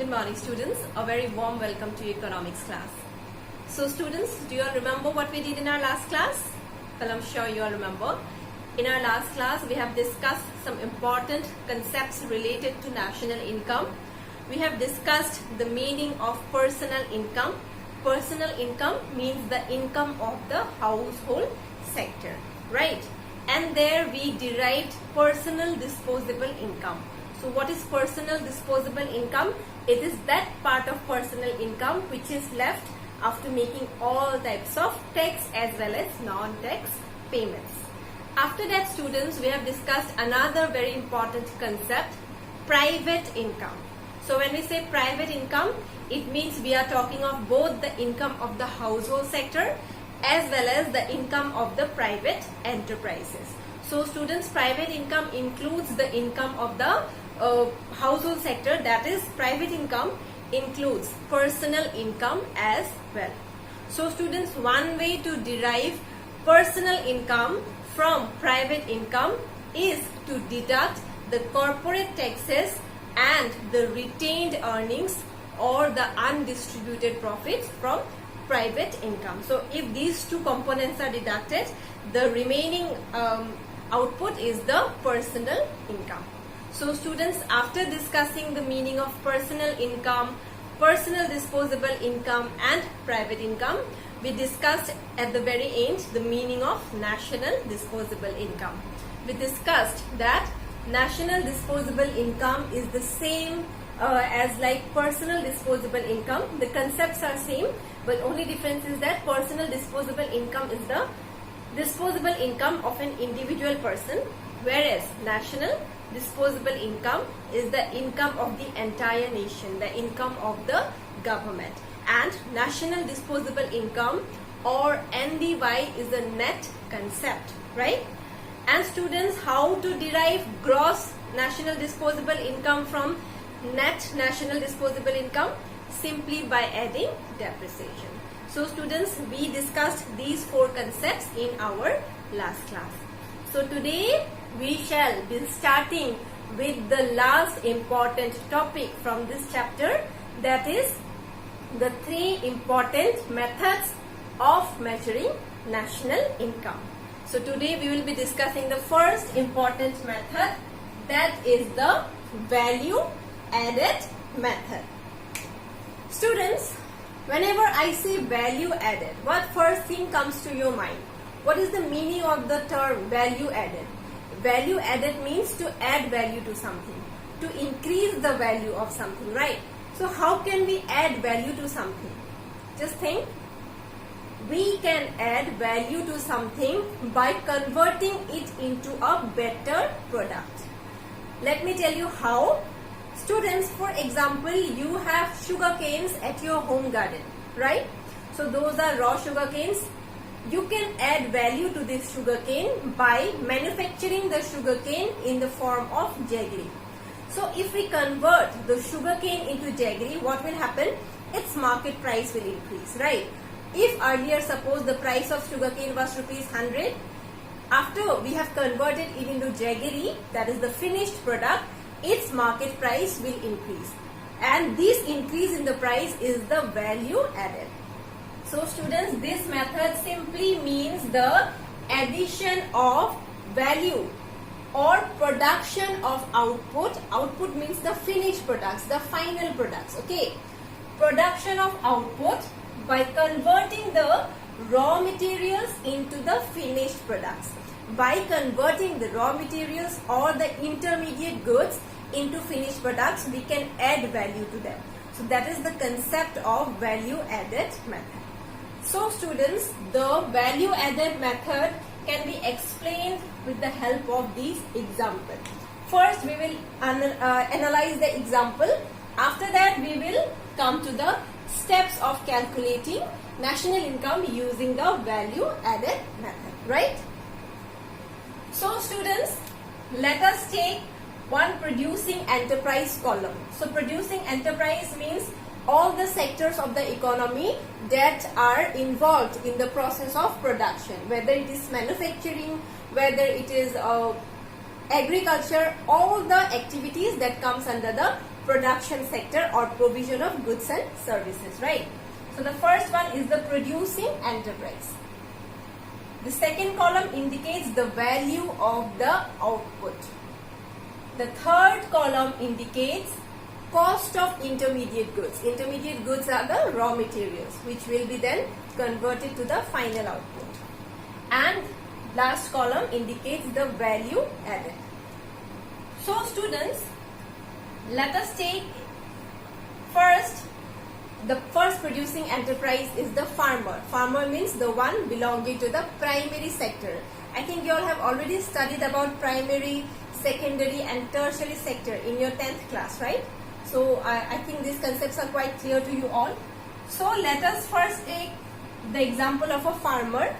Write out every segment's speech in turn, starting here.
Good morning, students. A very warm welcome to economics class. So students, do you all remember what we did in our last class? Well, I'm sure you all remember. In our last class, we have discussed some important concepts related to national income. We have discussed the meaning of personal income. Personal income means the income of the household sector, right? And there we derived personal disposable income. So what is personal disposable income? It is that part of personal income which is left after making all types of tax as well as non-tax payments. After that, students, we have discussed another very important concept, private income. So when we say private income, it means we are talking of both the income of the household sector as well as the income of the private enterprises. So students, private income includes the income of the household sector, that is private income includes personal income as well. So students, one way to derive personal income from private income is to deduct the corporate taxes and the retained earnings or the undistributed profits from private income. So if these two components are deducted, the remaining output is the personal income. So students, after discussing the meaning of personal income, personal disposable income and private income, we discussed at the very end the meaning of national disposable income. We discussed that national disposable income is the same as like personal disposable income. The concepts are same, but only difference is that personal disposable income is the disposable income of an individual person, whereas national disposable income is the income of the entire nation, the income of the government. And national disposable income or NDY is a net concept, right? And students, how to derive gross national disposable income from net national disposable income? Simply by adding depreciation. So students, we discussed these four concepts in our last class. So today we shall be starting with the last important topic from this chapter, that is the three important methods of measuring national income. So today we will be discussing the first important method, that is the value added method. Students, whenever I say value added, what first thing comes to your mind? What is the meaning of the term value added? Value added means to add value to something, to increase the value of something, right? So how can we add value to something? Just think. We can add value to something by converting it into a better product. Let me tell you how. Students, for example, you have sugar canes at your home garden, right? So those are raw sugar canes. You can add value to this sugar cane by manufacturing the sugar cane in the form of jaggery. So if we convert the sugar cane into jaggery, what will happen? Its market price will increase, right? If earlier, suppose the price of sugar cane was ₹100, after we have converted it into jaggery, that is the finished product, its market price will increase. And this increase in the price is the value added. So students, this method simply means the addition of value or production of output. Output means the finished products, the final products, okay? Production of output by converting the raw materials into the finished products. By converting the raw materials or the intermediate goods into finished products, we can add value to them. So that is the concept of value added method. So students, the value added method can be explained with the help of these examples. First, we will analyze the example. After that, we will come to the steps of calculating national income using the value added method, right? So students, let us take one producing enterprise column. So producing enterprise means all the sectors of the economy that are involved in the process of production, whether it is manufacturing, whether it is agriculture, all the activities that comes under the production sector or provision of goods and services, right? So the first one is the producing enterprise. The second column indicates the value of the output. The third column indicates cost of intermediate goods. Intermediate goods are the raw materials which will be then converted to the final output. And last column indicates the value added. So students, let us take first, the first producing enterprise is the farmer. Farmer means the one belonging to the primary sector. I think you all have already studied about primary, secondary and tertiary sector in your 10th class, right? So I think these concepts are quite clear to you all. So let us first take the example of a farmer.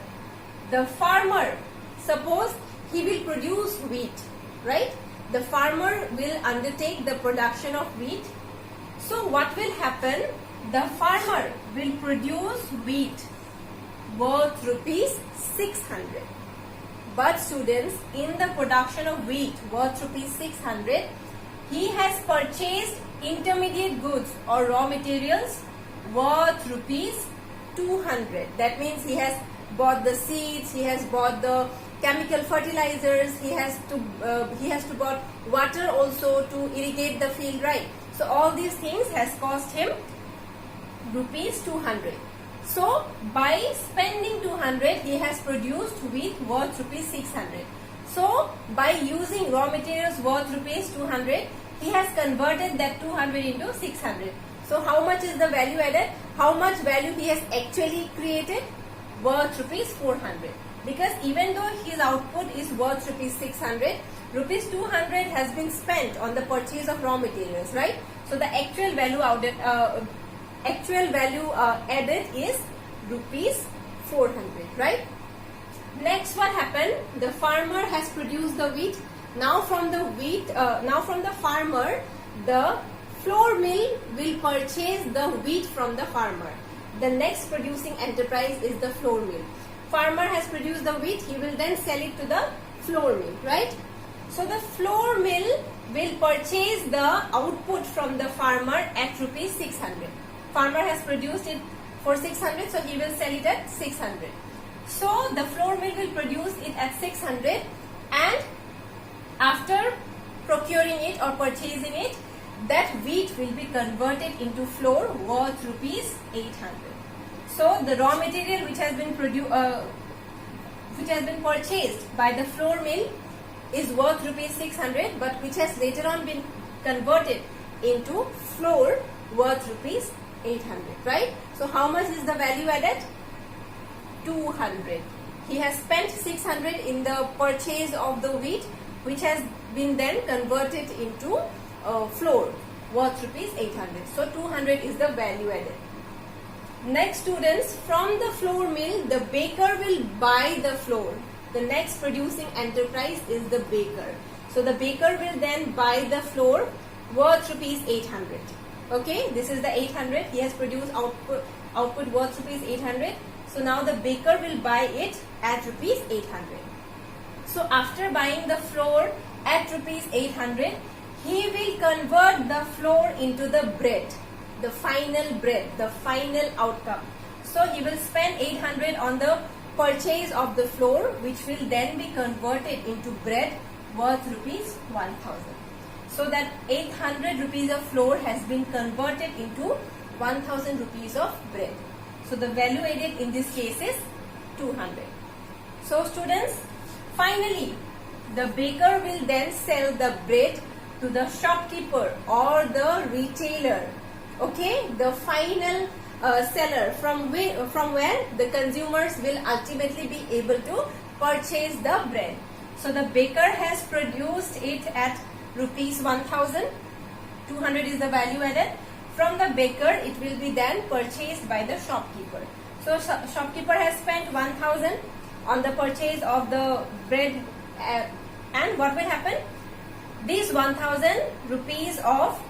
The farmer, suppose he will produce wheat, right? The farmer will undertake the production of wheat. So what will happen? The farmer will produce wheat worth rupees 600. But students, in the production of wheat worth rupees 600, he has purchased intermediate goods or raw materials worth rupees 200. That means he has bought the seeds, he has bought the chemical fertilizers, he has to bought water also to irrigate the field, right? So all these things has cost him rupees 200. So by spending 200, he has produced wheat worth rupees 600. So by using raw materials worth rupees 200, he has converted that 200 into 600. So how much is the value added? How much value he has actually created? Worth rupees 400. Because even though his output is worth rupees 600, rupees 200 has been spent on the purchase of raw materials, right? So the actual value added is rupees 400, right? Next, what happened? The farmer has produced the wheat. Now from the farmer, the flour mill will purchase the wheat from the farmer. The next producing enterprise is the flour mill. Farmer has produced the wheat, he will then sell it to the flour mill, right? So the flour mill will purchase the output from the farmer at rupees 600. Farmer has produced it for 600, so he will sell it at 600. So the flour mill will produce it at 600, and after procuring it or purchasing it, that wheat will be converted into flour worth rupees 800. So the raw material which has been purchased by the flour mill is worth rupees 600, but which has later on been converted into flour worth rupees 800, right? So how much is the value added? 200. He has spent 600 in the purchase of the wheat, which has been then converted into flour worth rupees 800. So 200 is the value added. Next, students, from the flour mill, the baker will buy the flour. The next producing enterprise is the baker. So the baker will then buy the flour worth rupees 800. Okay, this is the 800. He has produced output worth rupees 800. So now the baker will buy it at rupees 800. So after buying the flour at rupees 800, he will convert the flour into the bread, the final bread, the final outcome. So he will spend 800 on the purchase of the flour, which will then be converted into bread worth rupees 1000. So that 800 rupees of flour has been converted into 1000 rupees of bread. So the value added in this case is 200. So students, finally, the baker will then sell the bread to the shopkeeper or the retailer. Okay, the final seller from where the consumers will ultimately be able to purchase the bread. So the baker has produced it at rupees 1000. 200 is the value added. From the baker, it will be then purchased by the shopkeeper. So shopkeeper has spent 1000 on the purchase of the bread, and what will happen? These 1000 rupees of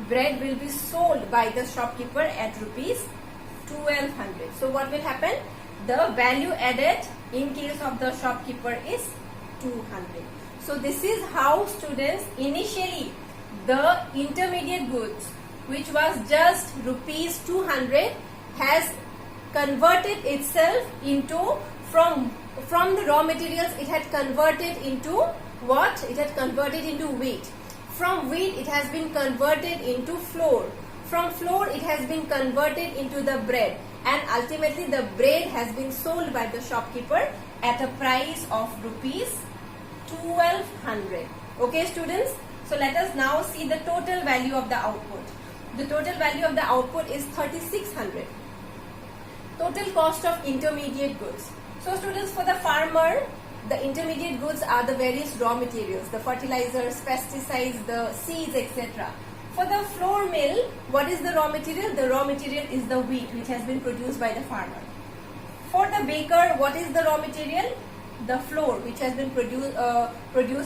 bread will be sold by the shopkeeper at rupees 1200. So what will happen? The value added in case of the shopkeeper is 200. So this is how students initially the intermediate goods, which was just rupees 200, has converted itself into, from the raw materials, it had converted into what? It had converted into wheat. From wheat it has been converted into flour. From flour it has been converted into the bread, and ultimately the bread has been sold by the shopkeeper at a price of rupees 1200. Okay students, so let us now see the total value of the output. The total value of the output is 3600. Total cost of intermediate goods. So students, for the farmer, the intermediate goods are the various raw materials, the fertilizers, pesticides, the seeds, etc. For the flour mill, what is the raw material? The raw material is the wheat, which has been produced by the farmer. For the baker, what is the raw material? The flour, which has been produced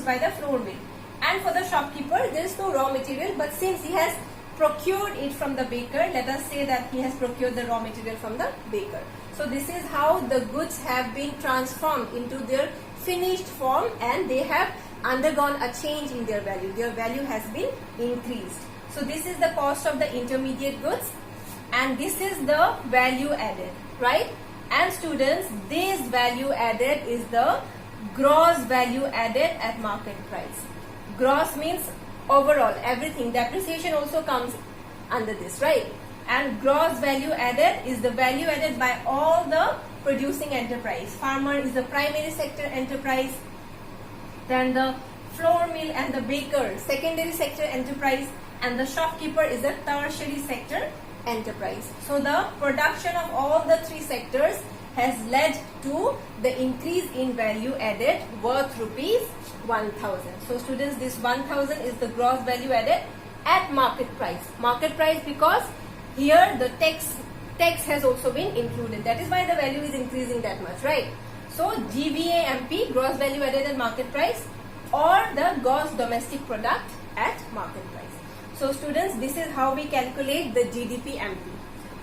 by the flour mill. And for the shopkeeper, there is no raw material, but since he has procured it from the baker, let us say that he has procured the raw material from the baker. So this is how the goods have been transformed into their finished form, and they have undergone a change in their value. Their value has been increased. So this is the cost of the intermediate goods, and this is the value added, right? And students, this value added is the gross value added at market price. Gross means overall, everything. Depreciation also comes under this, right? And gross value added is the value added by all the producing enterprise. Farmer is the primary sector enterprise, then the flour mill and the baker, secondary sector enterprise, and the shopkeeper is a tertiary sector enterprise. So the production of all the three sectors has led to the increase in value added worth rupees 1000. So students, this 1000 is the gross value added at market price. Market price because here the tax has also been included. That is why the value is increasing that much, right? So GVAMP, gross value added at market price, or the gross domestic product at market price. So students, this is how we calculate the GDP-MP.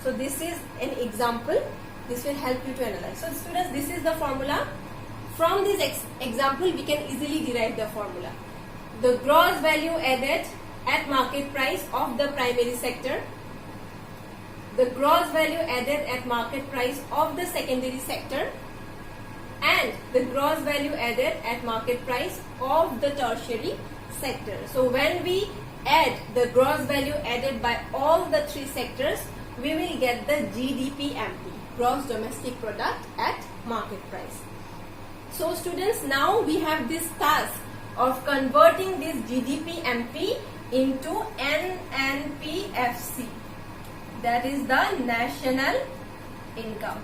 So this is an example. This will help you to analyze. So students, this is the formula. From this example, we can easily derive the formula. The gross value added at market price of the primary sector, the gross value added at market price of the secondary sector, and the gross value added at market price of the tertiary sector. So when we add the gross value added by all the three sectors, we will get the GDP-MP, gross domestic product at market price. So students, now we have this task of converting this GDP-MP into NNPFC, that is the national income.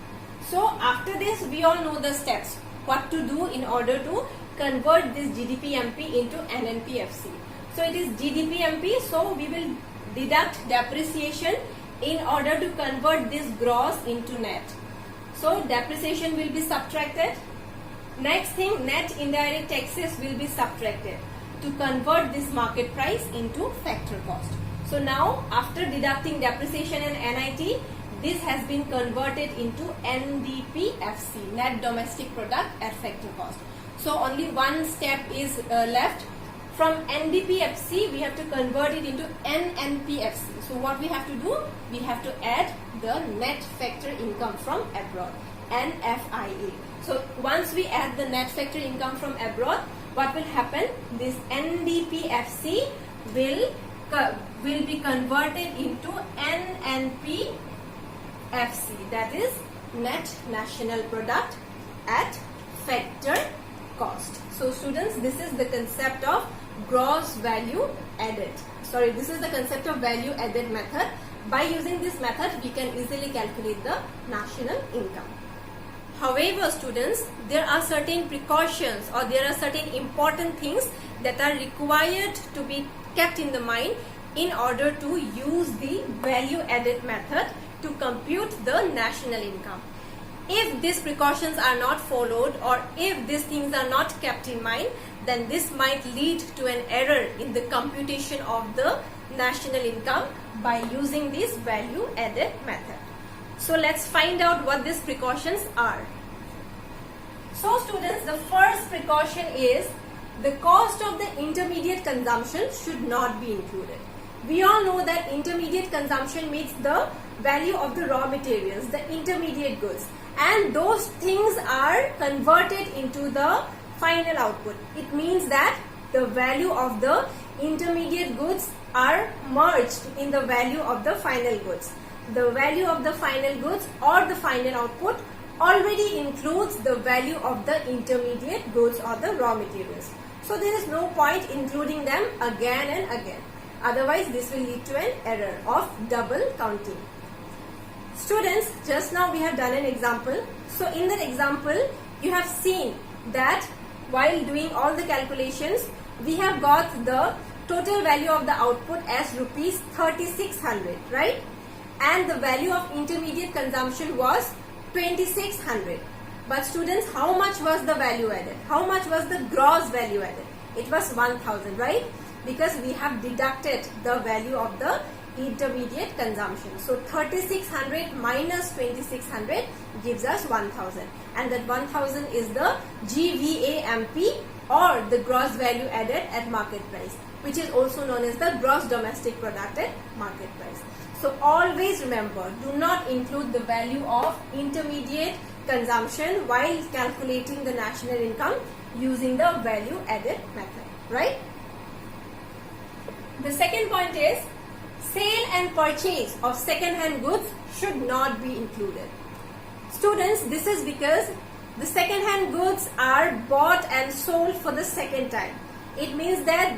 So after this, we all know the steps, what to do in order to convert this GDP-MP into NNPFC. So it is GDP-MP, so we will deduct depreciation in order to convert this gross into net. So depreciation will be subtracted. Next thing, net indirect taxes will be subtracted to convert this market price into factor cost. So now, after deducting depreciation and NIT, this has been converted into NDPFC, net domestic product at factor cost. So only one step is left. From NDPFC, we have to convert it into NNPFC. So what we have to do? We have to add the net factor income from abroad, NFIA. So once we add the net factor income from abroad, what will happen? This NDPFC will be converted into NNPFC, that is net national product at factor cost. So students, this is the concept of gross value added. Sorry, this is the concept of value added method. By using this method, we can easily calculate the national income. However, students, there are certain precautions or there are certain important things that are required to be kept in the mind in order to use the value added method to compute the national income. If these precautions are not followed, or if these things are not kept in mind, then this might lead to an error in the computation of the national income by using this value added method. So let's find out what these precautions are. So students, the first precaution is the cost of the intermediate consumption should not be included. We all know that intermediate consumption means the value of the raw materials, the intermediate goods, and those things are converted into the final output. It means that the value of the intermediate goods are merged in the value of the final goods. The value of the final goods or the final output already includes the value of the intermediate goods or the raw materials. So there is no point including them again and again. Otherwise, this will lead to an error of double counting. Students, just now we have done an example. So in that example, you have seen that while doing all the calculations, we have got the total value of the output as rupees 3600, right? And the value of intermediate consumption was 2600. But students, how much was the value added? How much was the gross value added? It was 1000, right? Because we have deducted the value of the intermediate consumption. So 3600 minus 2600 gives us 1000, and that 1000 is the GVAMP, or the gross value added at market price, which is also known as the gross domestic product at market price. So always remember, do not include the value of intermediate consumption while calculating the national income using the value added method, right? The second point is sale and purchase of second-hand goods should not be included. Students, this is because the second-hand goods are bought and sold for the second time. It means that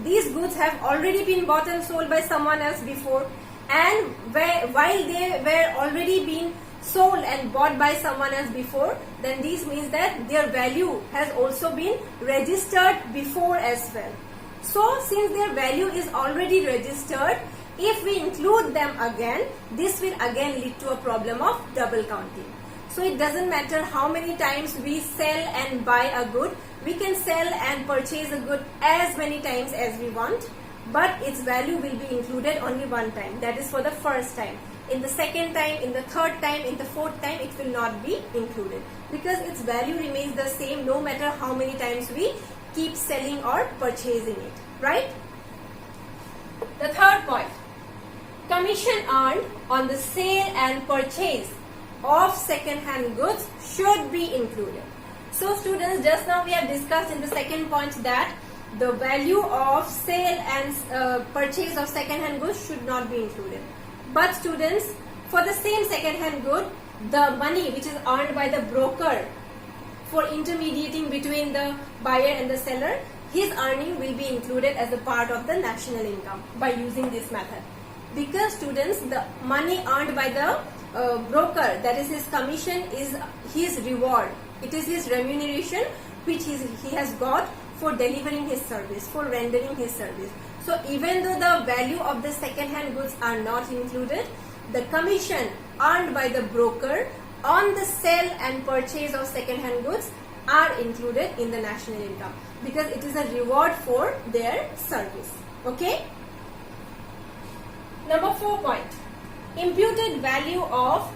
these goods have already been bought and sold by someone else before, and while they were already been sold and bought by someone else before, then this means that their value has also been registered before as well. So since their value is already registered, if we include them again, this will again lead to a problem of double counting. So it doesn't matter how many times we sell and buy a good, we can sell and purchase a good as many times as we want, but its value will be included only one time. That is for the first time. In the second time, in the third time, in the fourth time, it will not be included because its value remains the same no matter how many times we keep selling or purchasing it, right? The third point, commission earned on the sale and purchase of second-hand goods should be included. So students, just now we have discussed in the second point that the value of sale and purchase of second-hand goods should not be included. But students, for the same second-hand good, the money which is earned by the broker for intermediating between the buyer and the seller, his earning will be included as a part of the national income by using this method. Because students, the money earned by the broker, that is his commission, is his reward. It is his remuneration which he has got for delivering his service, for rendering his service. So even though the value of the second-hand goods are not included, the commission earned by the broker on the sale and purchase of second-hand goods are included in the national income because it is a reward for their service. Okay? Number 4 point, imputed value of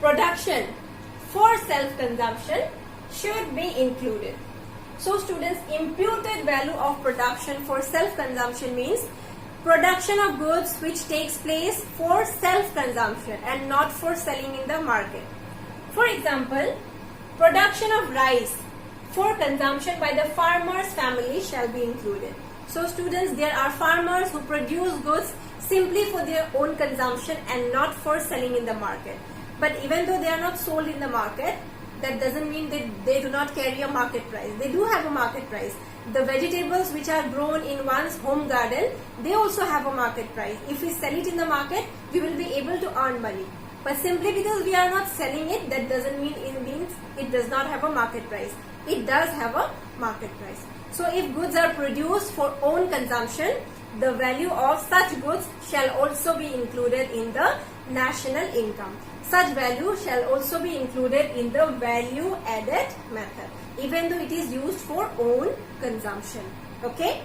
production for self-consumption should be included. So students, imputed value of production for self-consumption means production of goods which takes place for self-consumption and not for selling in the market. For example, production of rice for consumption by the farmer's family shall be included. So students, there are farmers who produce goods simply for their own consumption and not for selling in the market. But even though they are not sold in the market, that doesn't mean that they do not carry a market price. They do have a market price. The vegetables which are grown in one's home garden, they also have a market price. If we sell it in the market, we will be able to earn money. But simply because we are not selling it, that doesn't mean it does not have a market price. It does have a market price. So if goods are produced for own consumption, the value of such goods shall also be included in the national income. Such value shall also be included in the value added method, even though it is used for own consumption. Okay?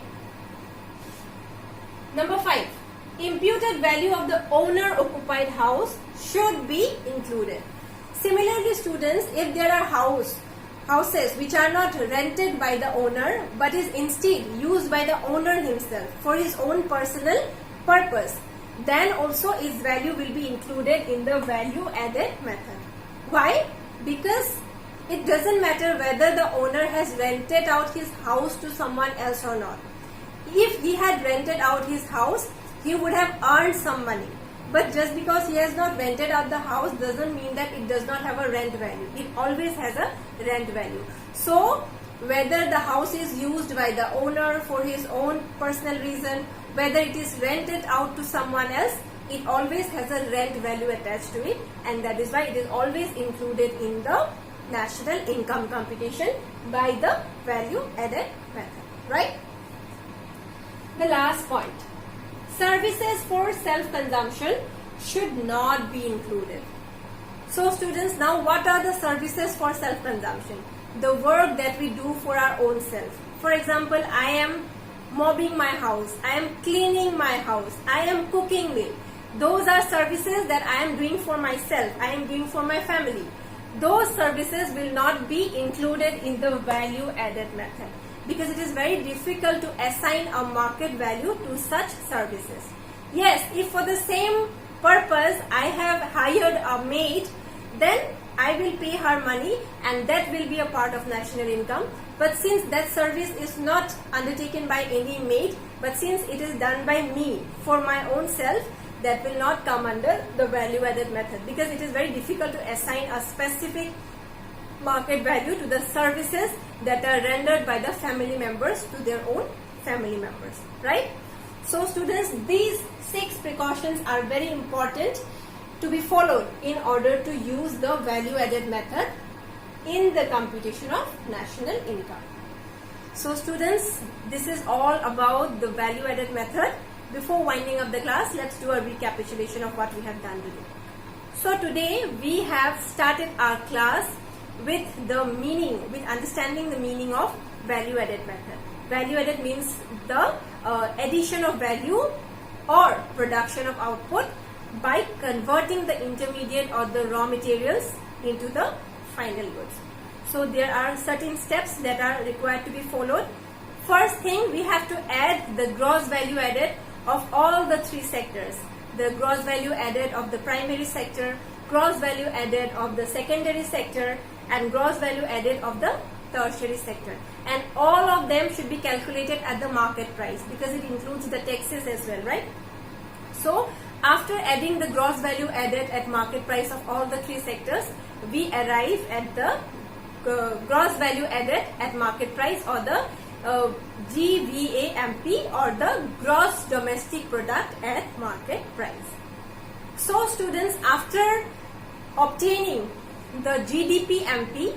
Number 5. Imputed value of the owner occupied house should be included. Similarly, students, if there are houses which are not rented by the owner but is instead used by the owner himself for his own personal purpose, then also its value will be included in the value added method. Why? Because it doesn't matter whether the owner has rented out his house to someone else or not. If he had rented out his house, he would have earned some money. But just because he has not rented out the house doesn't mean that it does not have a rent value. It always has a rent value. So whether the house is used by the owner for his own personal reason, whether it is rented out to someone else, it always has a rent value attached to it, and that is why it is always included in the national income computation by the value added method, right? The last point. Services for self-consumption should not be included. So students, now what are the services for self-consumption? The work that we do for our own self. For example, I am mopping my house, I am cleaning my house, I am cooking meal. Those are services that I am doing for myself, I am doing for my family. Those services will not be included in the value added method, because it is very difficult to assign a market value to such services. Yes, if for the same purpose I have hired a maid, then I will pay her money and that will be a part of national income. But since that service is not undertaken by any maid, but since it is done by me for my own self, that will not come under the value added method, because it is very difficult to assign a specific market value to the services that are rendered by the family members to their own family members, right? So students, these 6 precautions are very important to be followed in order to use the value added method in the computation of national income. So students, this is all about the value added method. Before winding up the class, let's do a recapitulation of what we have done today. So today we have started our class with the meaning, with understanding the meaning of value added method. Value added means the addition of value or production of output by converting the intermediate or the raw materials into the final goods. So there are certain steps that are required to be followed. First thing, we have to add the gross value added of all the 3 sectors. The gross value added of the primary sector, gross value added of the secondary sector, and gross value added of the tertiary sector. And all of them should be calculated at the market price, because it includes the taxes as well, right? So after adding the gross value added at market price of all the 3 sectors, we arrive at the gross value added at market price, or the GVAMP, or the gross domestic product at market price. So students, after obtaining the GDP-MP,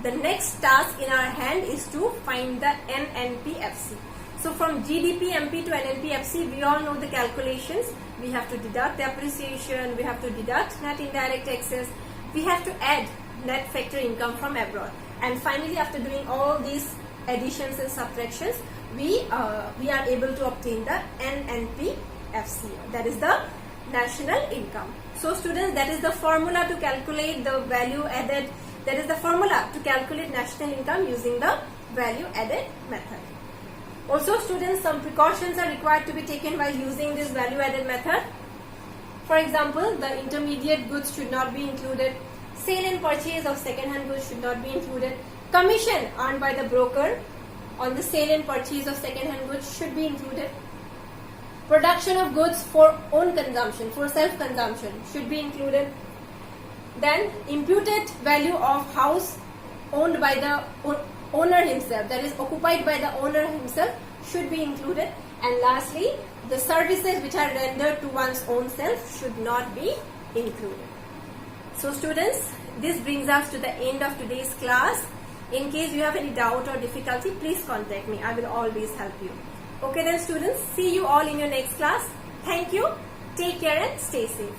the next task in our hand is to find the NNP-FC. So from GDP-MP to NNP-FC, we all know the calculations. We have to deduct the appreciation, we have to deduct net indirect taxes, we have to add net factor income from abroad. And finally, after doing all these additions and subtractions, we are able to obtain the NNP-FC, that is the national income. So students, that is the formula to calculate the value added, that is the formula to calculate national income using the value added method. Also students, some precautions are required to be taken while using this value added method. For example, the intermediate goods should not be included, sale and purchase of second hand goods should not be included, commission earned by the broker on the sale and purchase of second hand goods should be included, production of goods for own consumption, for self consumption should be included, then imputed value of house owned by the owner himself, that is occupied by the owner himself, should be included, and lastly, the services which are rendered to one's own self should not be included. So students, this brings us to the end of today's class. In case you have any doubt or difficulty, please contact me. I will always help you. Okay then students, see you all in your next class. Thank you. Take care and stay safe.